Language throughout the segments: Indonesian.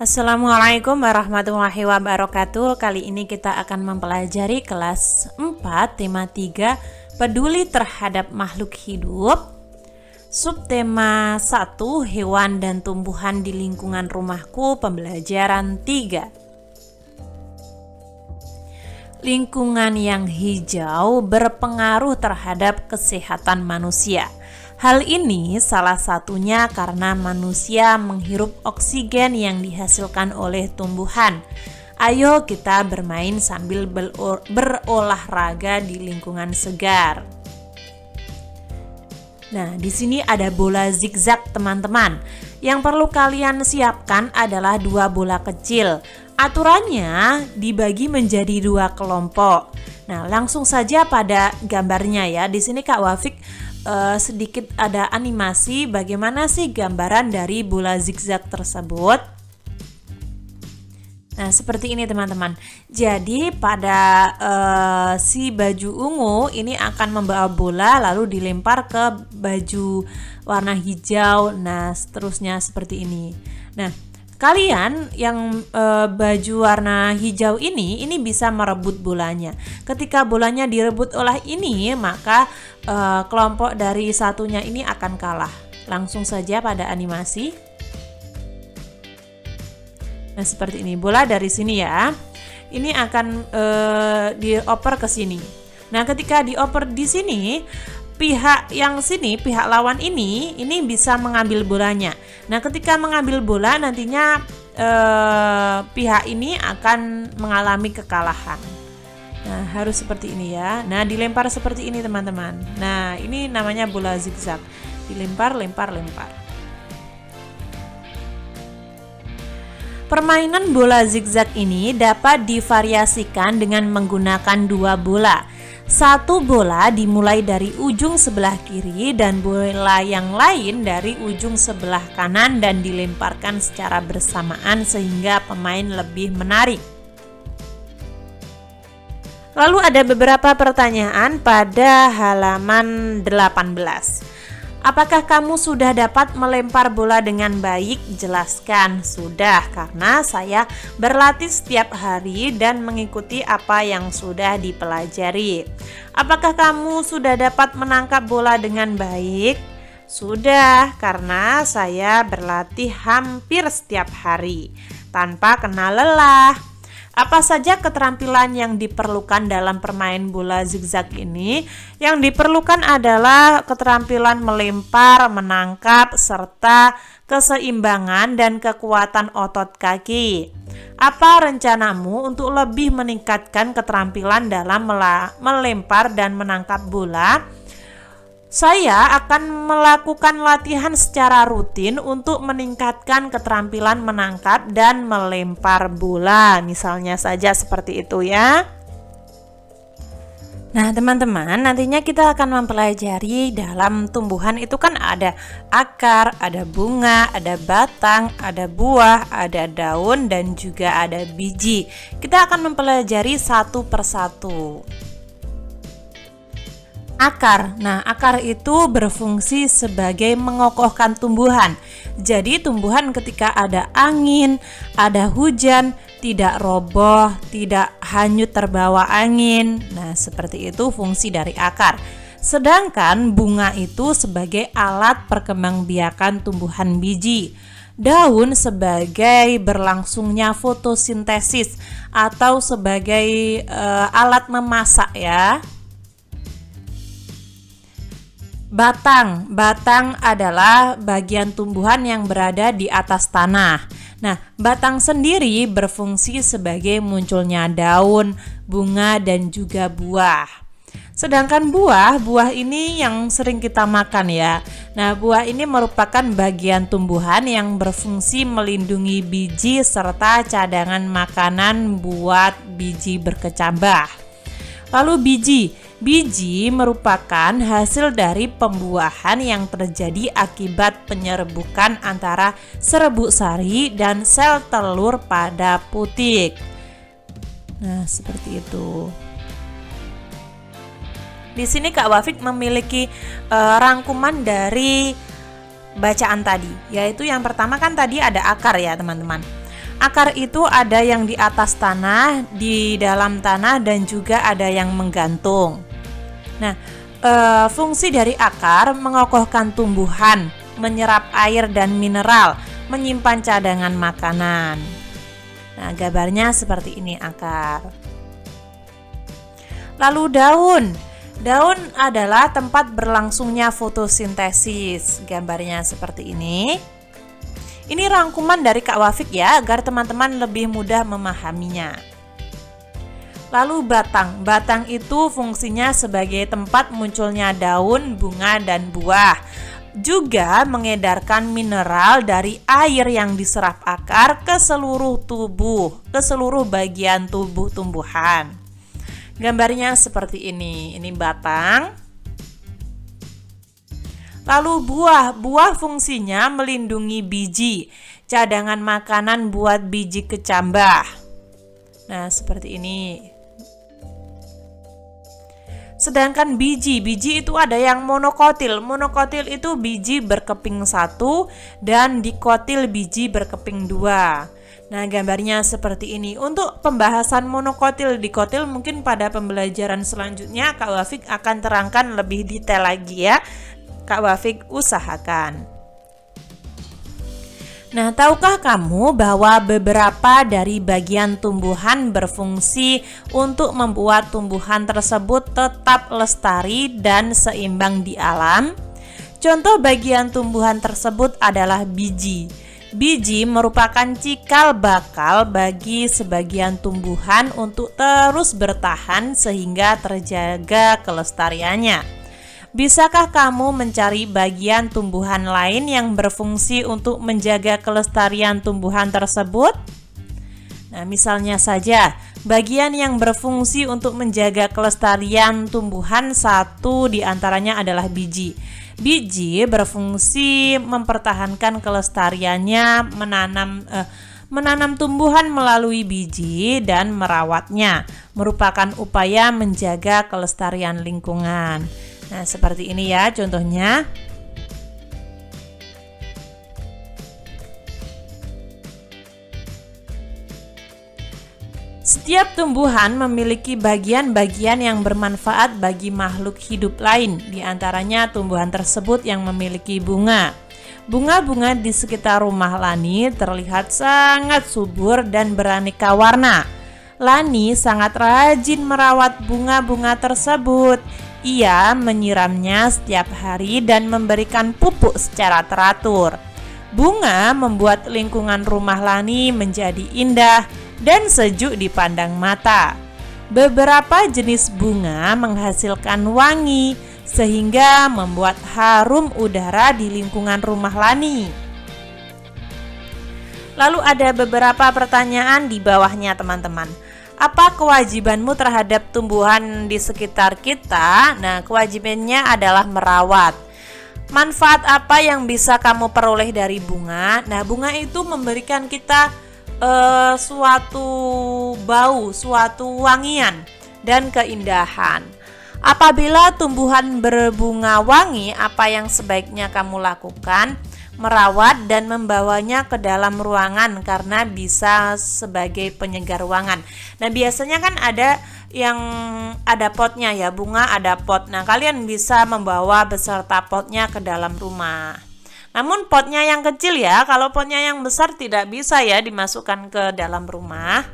Assalamualaikum warahmatullahi wabarakatuh. Kali ini kita akan mempelajari kelas 4 tema 3 peduli terhadap makhluk hidup. Subtema 1 hewan dan tumbuhan di lingkungan rumahku, pembelajaran 3. Lingkungan yang hijau berpengaruh terhadap kesehatan manusia. Hal ini salah satunya karena manusia menghirup oksigen yang dihasilkan oleh tumbuhan. Ayo kita bermain sambil berolahraga di lingkungan segar. Nah, di sini ada bola zigzag, teman-teman. Yang perlu kalian siapkan adalah 2 bola kecil. Aturannya dibagi menjadi 2 kelompok. Nah, langsung saja pada gambarnya ya. Di sini Kak Wafik sedikit ada animasi bagaimana sih gambaran dari bola zigzag tersebut. Nah, seperti ini teman-teman. Jadi pada si baju ungu ini akan membawa bola lalu dilempar ke baju warna hijau. Nah, seterusnya seperti ini. Nah, kalian yang baju warna hijau ini bisa merebut bolanya. Ketika bolanya direbut oleh ini, maka kelompok dari satunya ini akan kalah. Langsung saja pada animasi. Nah, seperti ini. Bola dari sini ya. Ini akan dioper ke sini. Nah, ketika dioper di sini, pihak lawan ini bisa mengambil bolanya. Nah, ketika mengambil bola nantinya pihak ini akan mengalami kekalahan. Nah, harus seperti ini ya. Nah, dilempar seperti ini teman-teman. Nah, ini namanya bola zigzag. Dilempar, lempar, lempar. Permainan bola zigzag ini dapat divariasikan dengan menggunakan 2 bola. 1 bola dimulai dari ujung sebelah kiri dan bola yang lain dari ujung sebelah kanan dan dilemparkan secara bersamaan sehingga pemain lebih menarik. Lalu ada beberapa pertanyaan pada halaman 18. Apakah kamu sudah dapat melempar bola dengan baik? Jelaskan. Sudah, karena saya berlatih setiap hari dan mengikuti apa yang sudah dipelajari. Apakah kamu sudah dapat menangkap bola dengan baik? Sudah, karena saya berlatih hampir setiap hari tanpa kena lelah. Apa saja keterampilan yang diperlukan dalam permain bola zigzag ini? Yang diperlukan adalah keterampilan melempar, menangkap, serta keseimbangan dan kekuatan otot kaki. Apa rencanamu untuk lebih meningkatkan keterampilan dalam melempar dan menangkap bola? Saya akan melakukan latihan secara rutin untuk meningkatkan keterampilan menangkap dan melempar bola. Misalnya saja seperti itu ya. Nah, teman-teman, nantinya kita akan mempelajari dalam tumbuhan itu kan ada akar, ada bunga, ada batang, ada buah, ada daun, dan juga ada biji. Kita akan mempelajari satu persatu. Akar. Nah, akar itu berfungsi sebagai mengokohkan tumbuhan. Jadi tumbuhan ketika ada angin, ada hujan, tidak roboh, tidak hanyut terbawa angin. Nah, seperti itu fungsi dari akar. Sedangkan bunga itu sebagai alat perkembangbiakan tumbuhan biji. Daun sebagai berlangsungnya fotosintesis atau sebagai alat memasak ya. Batang adalah bagian tumbuhan yang berada di atas tanah. Nah, batang sendiri berfungsi sebagai munculnya daun, bunga, dan juga buah. Sedangkan buah ini yang sering kita makan ya. Nah, buah ini merupakan bagian tumbuhan yang berfungsi melindungi biji serta cadangan makanan buat biji berkecambah. Lalu Biji merupakan hasil dari pembuahan yang terjadi akibat penyerbukan antara serbuk sari dan sel telur pada putik. Nah, seperti itu. Di sini Kak Wafik memiliki rangkuman dari bacaan tadi, yaitu yang pertama kan tadi ada akar ya teman-teman. Akar itu ada yang di atas tanah, di dalam tanah, dan juga ada yang menggantung. Nah, fungsi dari akar mengokohkan tumbuhan, menyerap air dan mineral, menyimpan cadangan makanan. Nah, gambarnya seperti ini akar. Lalu daun. Daun adalah tempat berlangsungnya fotosintesis. Gambarnya seperti ini. Ini rangkuman dari Kak Wafik ya, agar teman-teman lebih mudah memahaminya. Lalu batang. Batang itu fungsinya sebagai tempat munculnya daun, bunga, dan buah. Juga mengedarkan mineral dari air yang diserap akar ke seluruh tubuh, ke seluruh bagian tubuh tumbuhan. Gambarnya seperti ini. Ini batang. Lalu buah. Buah fungsinya melindungi biji, cadangan makanan buat biji kecambah. Nah, seperti ini. Sedangkan biji itu ada yang monokotil. Monokotil itu biji berkeping 1 dan dikotil biji berkeping 2. Nah, gambarnya seperti ini. Untuk pembahasan monokotil dikotil mungkin pada pembelajaran selanjutnya Kak Wafik akan terangkan lebih detail lagi ya. Kak Wafik usahakan. Nah, tahukah kamu bahwa beberapa dari bagian tumbuhan berfungsi untuk membuat tumbuhan tersebut tetap lestari dan seimbang di alam? Contoh bagian tumbuhan tersebut adalah biji. Biji merupakan cikal bakal bagi sebagian tumbuhan untuk terus bertahan sehingga terjaga kelestariannya. Bisakah kamu mencari bagian tumbuhan lain yang berfungsi untuk menjaga kelestarian tumbuhan tersebut? Nah, misalnya saja, bagian yang berfungsi untuk menjaga kelestarian tumbuhan, satu diantaranya adalah biji. Biji berfungsi mempertahankan kelestariannya, menanam tumbuhan melalui biji dan merawatnya, merupakan upaya menjaga kelestarian lingkungan. Nah, seperti ini ya contohnya. Setiap tumbuhan memiliki bagian-bagian yang bermanfaat bagi makhluk hidup lain. Di antaranya tumbuhan tersebut yang memiliki bunga. Bunga-bunga di sekitar rumah Lani terlihat sangat subur dan beraneka warna. Lani sangat rajin merawat bunga-bunga tersebut. Ia menyiramnya setiap hari dan memberikan pupuk secara teratur. Bunga membuat lingkungan rumah Lani menjadi indah dan sejuk dipandang mata. Beberapa jenis bunga menghasilkan wangi sehingga membuat harum udara di lingkungan rumah Lani. Lalu ada beberapa pertanyaan di bawahnya teman-teman. Apa kewajibanmu terhadap tumbuhan di sekitar kita? Nah, kewajibannya adalah merawat. Manfaat apa yang bisa kamu peroleh dari bunga? Nah, bunga itu memberikan kita suatu bau, suatu wangian dan keindahan. Apabila tumbuhan berbunga wangi, apa yang sebaiknya kamu lakukan? Merawat dan membawanya ke dalam ruangan karena bisa sebagai penyegar ruangan. Nah, biasanya kan ada yang ada potnya ya, bunga ada pot. Nah, kalian bisa membawa beserta potnya ke dalam rumah. Namun potnya yang kecil ya, kalau potnya yang besar tidak bisa ya dimasukkan ke dalam rumah.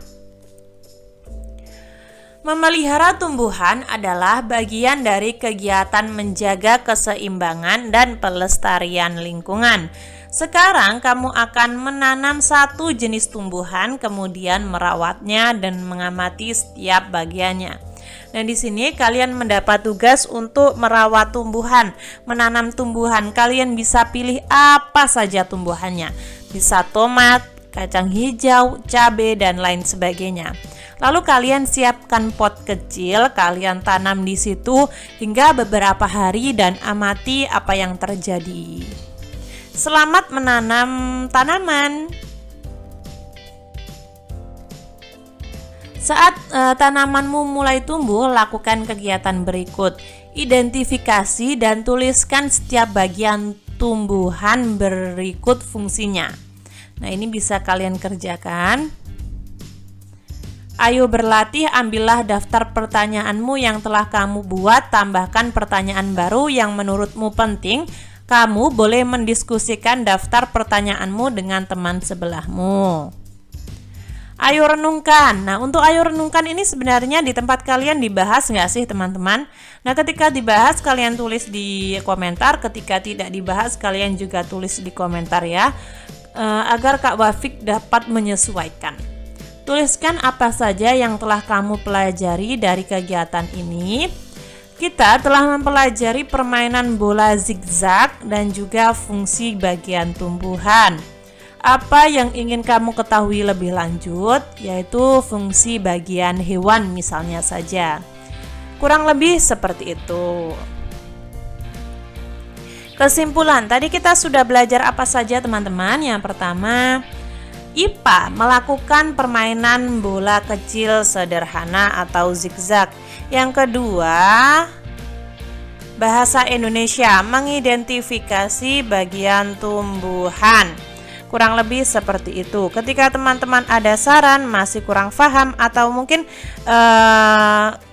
Memelihara tumbuhan adalah bagian dari kegiatan menjaga keseimbangan dan pelestarian lingkungan. Sekarang kamu akan menanam satu jenis tumbuhan, kemudian merawatnya dan mengamati setiap bagiannya. Nah, di sini kalian mendapat tugas untuk merawat tumbuhan, menanam tumbuhan. Kalian bisa pilih apa saja tumbuhannya. Bisa tomat, kacang hijau, cabai, dan lain sebagainya. Lalu kalian siapkan pot kecil, kalian tanam di situ hingga beberapa hari dan amati apa yang terjadi. Selamat menanam tanaman. Saat tanamanmu mulai tumbuh, lakukan kegiatan berikut. Identifikasi dan tuliskan setiap bagian tumbuhan berikut fungsinya. Nah, ini bisa kalian kerjakan. Ayo berlatih, ambillah daftar pertanyaanmu yang telah kamu buat, tambahkan pertanyaan baru yang menurutmu penting. Kamu boleh mendiskusikan daftar pertanyaanmu dengan teman sebelahmu. Ayo renungkan. Nah, untuk ayo renungkan ini sebenarnya di tempat kalian dibahas nggak sih teman-teman? Nah, ketika dibahas kalian tulis di komentar, ketika tidak dibahas kalian juga tulis di komentar ya, agar Kak Wafik dapat menyesuaikan. Tuliskan apa saja yang telah kamu pelajari dari kegiatan ini. Kita telah mempelajari permainan bola zigzag dan juga fungsi bagian tumbuhan. Apa yang ingin kamu ketahui lebih lanjut, yaitu fungsi bagian hewan misalnya saja. Kurang lebih seperti itu. Kesimpulan, tadi kita sudah belajar apa saja teman-teman? Yang pertama, IPA melakukan permainan bola kecil sederhana atau zigzag. Yang kedua, bahasa Indonesia mengidentifikasi bagian tumbuhan. Kurang lebih seperti itu. Ketika teman-teman ada saran, masih kurang paham atau mungkin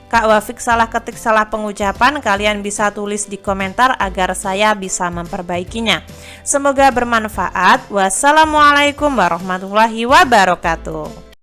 Kak Wafik salah ketik, salah pengucapan, kalian bisa tulis di komentar agar saya bisa memperbaikinya. Semoga bermanfaat. Wassalamualaikum warahmatullahi wabarakatuh.